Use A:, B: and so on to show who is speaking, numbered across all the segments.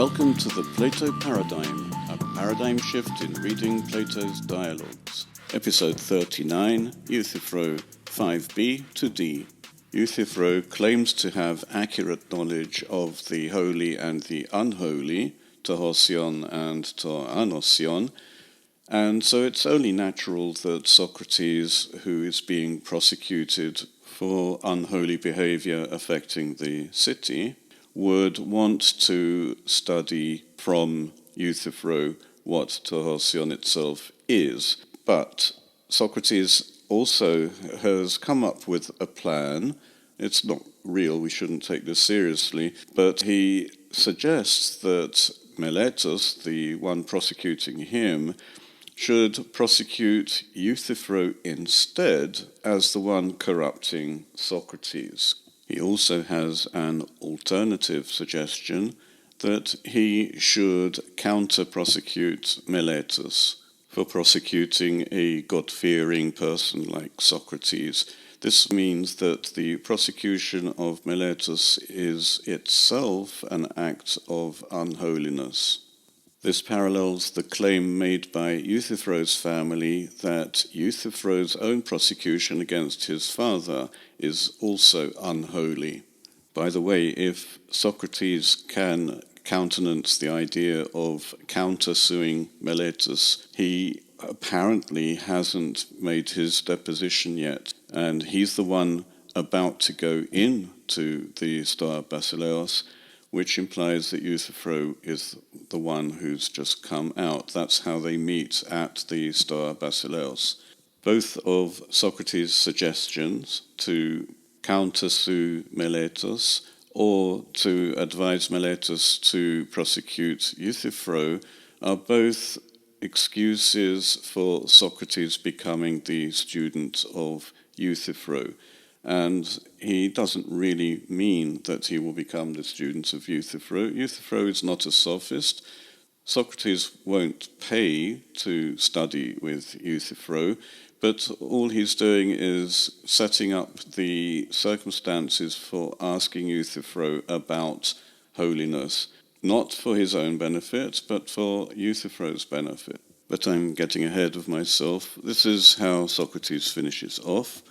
A: Welcome to the Plato Paradigm, a paradigm shift in reading Plato's dialogues. Episode 39, Euthyphro, 5b to d. Euthyphro claims to have accurate knowledge of the holy and the unholy, to hosion and to anosion, and so it's only natural that Socrates, who is being prosecuted for unholy behavior affecting the city, would want to study from Euthyphro what to hosion itself is. But Socrates also has come up with a plan. It's not real, we shouldn't take this seriously, but he suggests that Meletus, the one prosecuting him, should prosecute Euthyphro instead as the one corrupting Socrates. He also has an alternative suggestion that he should counter-prosecute Meletus for prosecuting a God-fearing person like Socrates. This means that the prosecution of Meletus is itself an act of unholiness. This parallels the claim made by Euthyphro's family that Euthyphro's own prosecution against his father is also unholy. By the way, if Socrates can countenance the idea of countersuing Meletus, he apparently hasn't made his deposition yet, and he's the one about to go into the Stoa Basileos, which implies that Euthyphro is the one who's just come out. That's how they meet at the Stoa Basileos. Both of Socrates' suggestions to countersue Meletus or to advise Meletus to prosecute Euthyphro are both excuses for Socrates becoming the student of Euthyphro. And he doesn't really mean that he will become the student of Euthyphro. Euthyphro is not a sophist. Socrates won't pay to study with Euthyphro, but all he's doing is setting up the circumstances for asking Euthyphro about holiness, not for his own benefit, but for Euthyphro's benefit. But I'm getting ahead of myself. This is how Socrates finishes off.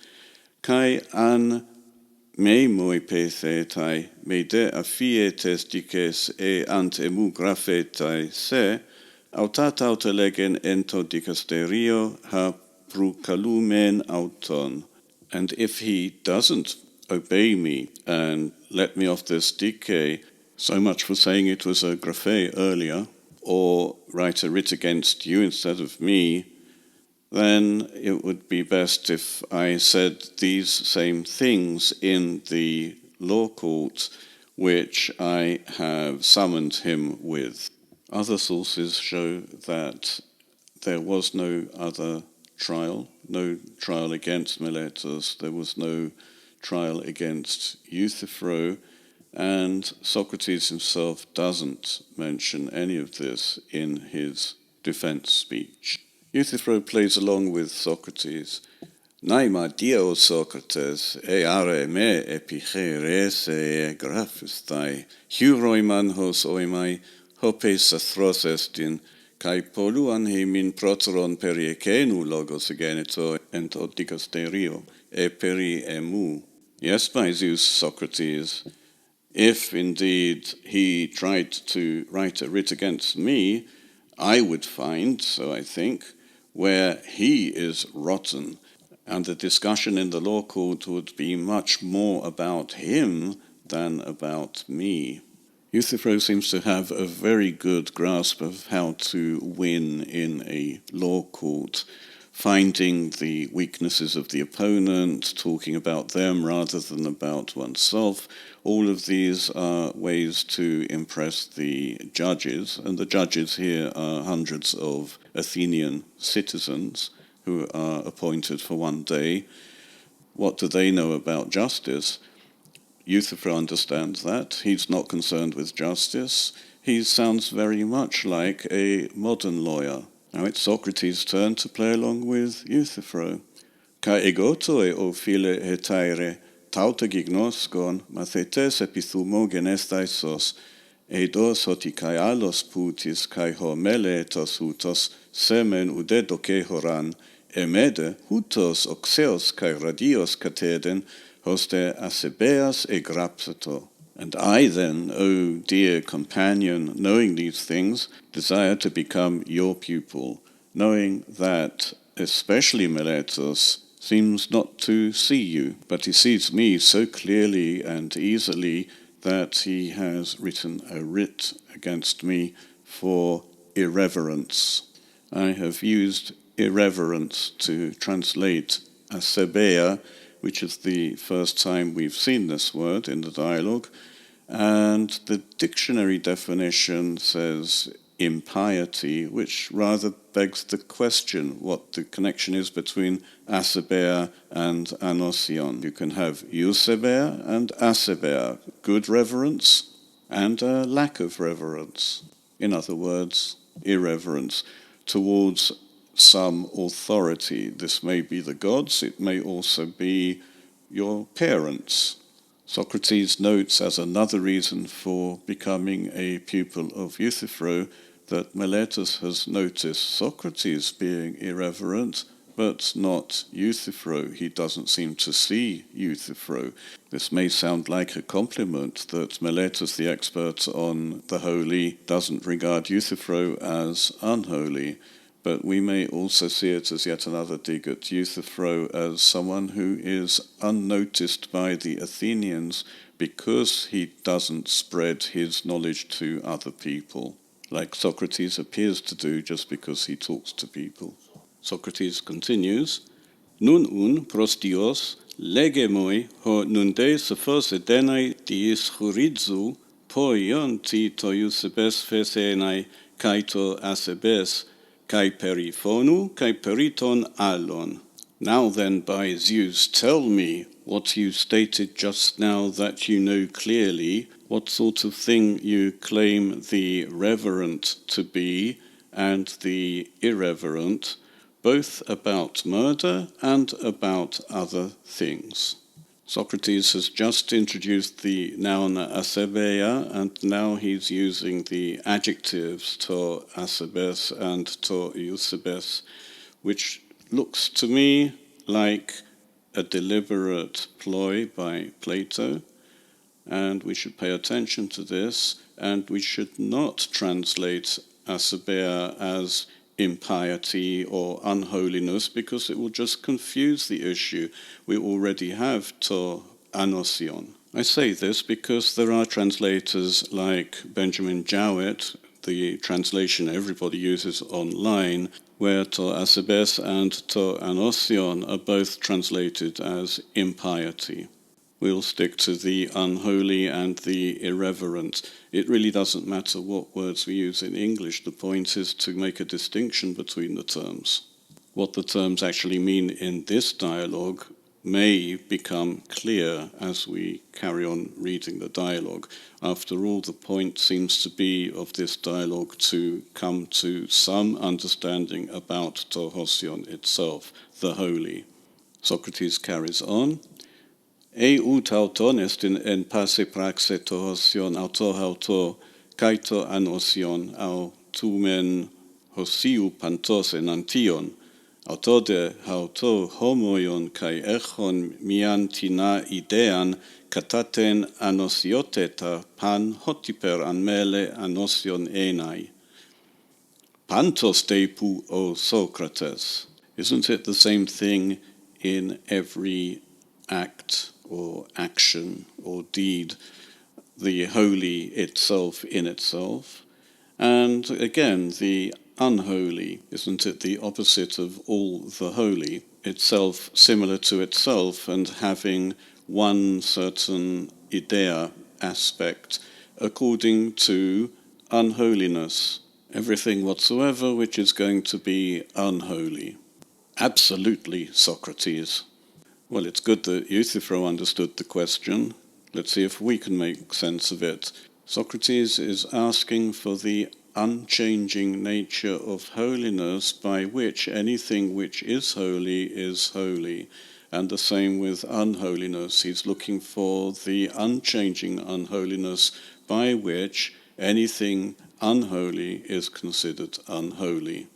A: Kai an me moi pethetai me de affietes dices ant emu graphetai se autat autelegen ento dicasterio ha prucalumen auton. And if he doesn't obey me and let me off this dike, so much for saying it was a graphe earlier, or write a writ against you instead of me, then it would be best if I said these same things in the law court which I have summoned him with. Other sources show that there was no other trial, no trial against Meletus, there was no trial against Euthyphro, and Socrates himself doesn't mention any of this in his defense speech. Euthyphro plays along with Socrates. Naima dio Socrates, are me epicheres graphistai, huroiman hos oimai, hopes athros estin, kai poluan hemin proteron periekenu logos agenito ento dicasterio, peri emu. Yes, my Zeus, Socrates, if indeed he tried to write a writ against me, I would find, so I think, where he is rotten, and the discussion in the law court would be much more about him than about me. Euthyphro seems to have a very good grasp of how to win in a law court, finding the weaknesses of the opponent, talking about them rather than about oneself. All of these are ways to impress the judges, and the judges here are hundreds of Athenian citizens who are appointed for one day. What do they know about justice? Euthyphro understands that. He's not concerned with justice. He sounds very much like a modern lawyer. Now it's Socrates' turn to play along with Euthyphro. Ka egotoi o phile hetaire tauta gignoskon mathetes epithumo genestaisos eidos hoti kai alos putis kai ho meletos hutos semen udedo ke horan, emede hutos oxeos kai radios kateden hoste asebeas e grapsato. And I then, O dear companion, knowing these things, desire to become your pupil, knowing that especially Meletos seems not to see you, but he sees me so clearly and easily that he has written a writ against me for irreverence. I have used irreverence to translate asebeia, which is the first time we've seen this word in the dialogue, and the dictionary definition says impiety, which rather begs the question what the connection is between asebeia and anosion. You can have eusebeia and asebeia, good reverence and a lack of reverence. In other words, irreverence towards some authority. This may be the gods, it may also be your parents. Socrates notes as another reason for becoming a pupil of Euthyphro that Meletus has noticed Socrates being irreverent, but not Euthyphro. He doesn't seem to see Euthyphro. This may sound like a compliment that Meletus, the expert on the holy, doesn't regard Euthyphro as unholy, but we may also see it as yet another dig at Euthyphro as someone who is unnoticed by the Athenians because he doesn't spread his knowledge to other people, like Socrates appears to do just because he talks to people. Socrates continues, Nun pros dios legemoi ho nunde sophos edenai diis churidzu poion ti to eusebes phesenai kaito asebes kai perifonu kai periton alon. Now then, by Zeus, tell me what you stated just now that you know clearly, what sort of thing you claim the reverent to be and the irreverent, both about murder and about other things. Socrates has just introduced the noun asebeia, and now he's using the adjectives to asebes and to eusebes, which looks to me like a deliberate ploy by Plato, and we should pay attention to this, and we should not translate asebeia as impiety or unholiness, because it will just confuse the issue. We already have to anosion. I say this because there are translators like Benjamin Jowett, the translation everybody uses online, where to asebes and to anosion are both translated as impiety. We'll stick to the unholy and the irreverent. It really doesn't matter what words we use in English. The point is to make a distinction between the terms. What the terms actually mean in this dialogue may become clear as we carry on reading the dialogue. After all, the point seems to be of this dialogue to come to some understanding about to hosion itself, the holy. Socrates carries on. Ut auton estin en passe praxe to hosion auto kaito anosion au tumen hosiu pantos en antion, autode auto homoion kai echon mian tina idean kataten anosioteta pan hotiper anmele anosion enai. Pantos depu o Socrates. Isn't it the same thing in every act or action or deed, the holy itself in itself? And again, the unholy, isn't it the opposite of all the holy, itself similar to itself and having one certain idea aspect according to unholiness, everything whatsoever which is going to be unholy. Absolutely, Socrates. Well, it's good that Euthyphro understood the question. Let's see if we can make sense of it. Socrates is asking for the unchanging nature of holiness by which anything which is holy, and the same with unholiness. He's looking for the unchanging unholiness by which Anything unholy is considered unholy.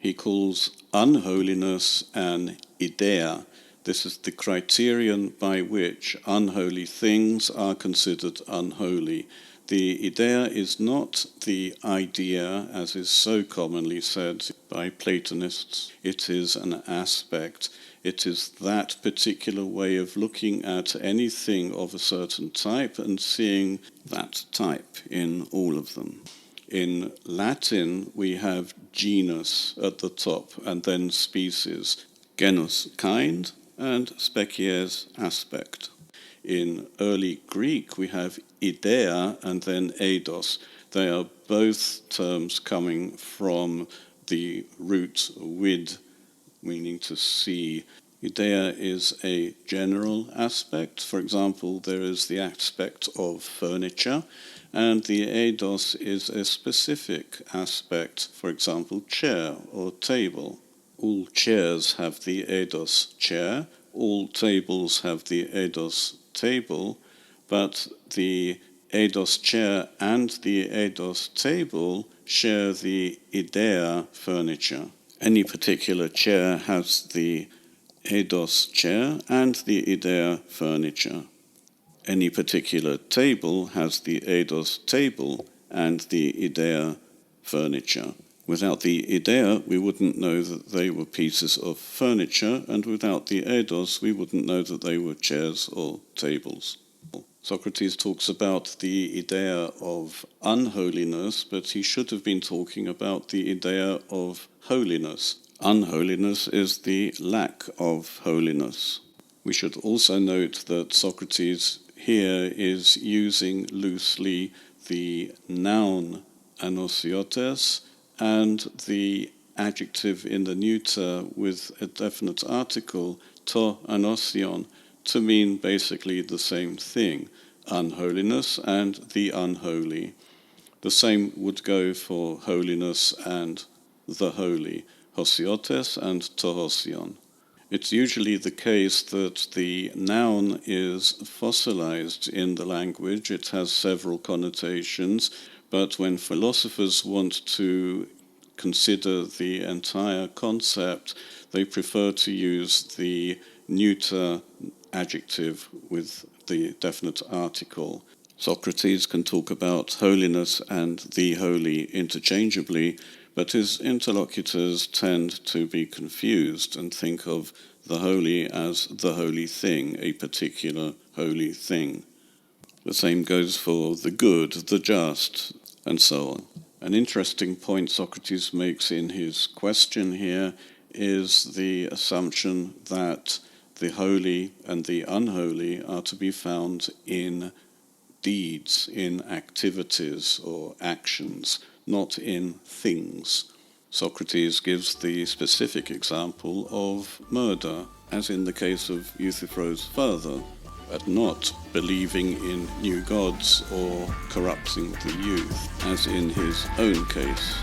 A: He calls unholiness an idea. This is the criterion by which unholy things are considered unholy. The idea is not the idea, as is so commonly said by Platonists. It is an aspect. It is that particular way of looking at anything of a certain type and seeing that type in all of them. In Latin, we have genus at the top, and then species. Genus, kind, and species, aspect. In early Greek, we have idea and then eidos. They are both terms coming from the root vid, meaning to see. Idea is a general aspect. For example, there is the aspect of furniture, and the eidos is a specific aspect, for example, chair or table. All chairs have the eidos chair, all tables have the eidos table, but the eidos chair and the eidos table share the idea furniture. Any particular chair has the eidos chair and the idea furniture. Any particular table has the eidos table and the idea furniture. Without the idea, we wouldn't know that they were pieces of furniture, and without the eidos, we wouldn't know that they were chairs or tables. Socrates talks about the idea of unholiness, but he should have been talking about the idea of holiness. Unholiness is the lack of holiness. We should also note that Socrates here is using loosely the noun hosiotes and the adjective in the neuter with a definite article, to anosion, to mean basically the same thing, unholiness and the unholy. The same would go for holiness and the holy, hosiotes and tohosion. It's usually the case that the noun is fossilized in the language. It has several connotations, but when philosophers want to consider the entire concept, they prefer to use the neuter adjective with the definite article. Socrates can talk about holiness and the holy interchangeably, but his interlocutors tend to be confused and think of the holy as the holy thing, a particular holy thing. The same goes for the good, the just, and so on. An interesting point Socrates makes in his question here is the assumption that the holy and the unholy are to be found in deeds, in activities or actions, not in things. Socrates gives the specific example of murder, as in the case of Euthyphro's father, but not believing in new gods or corrupting the youth, as in his own case.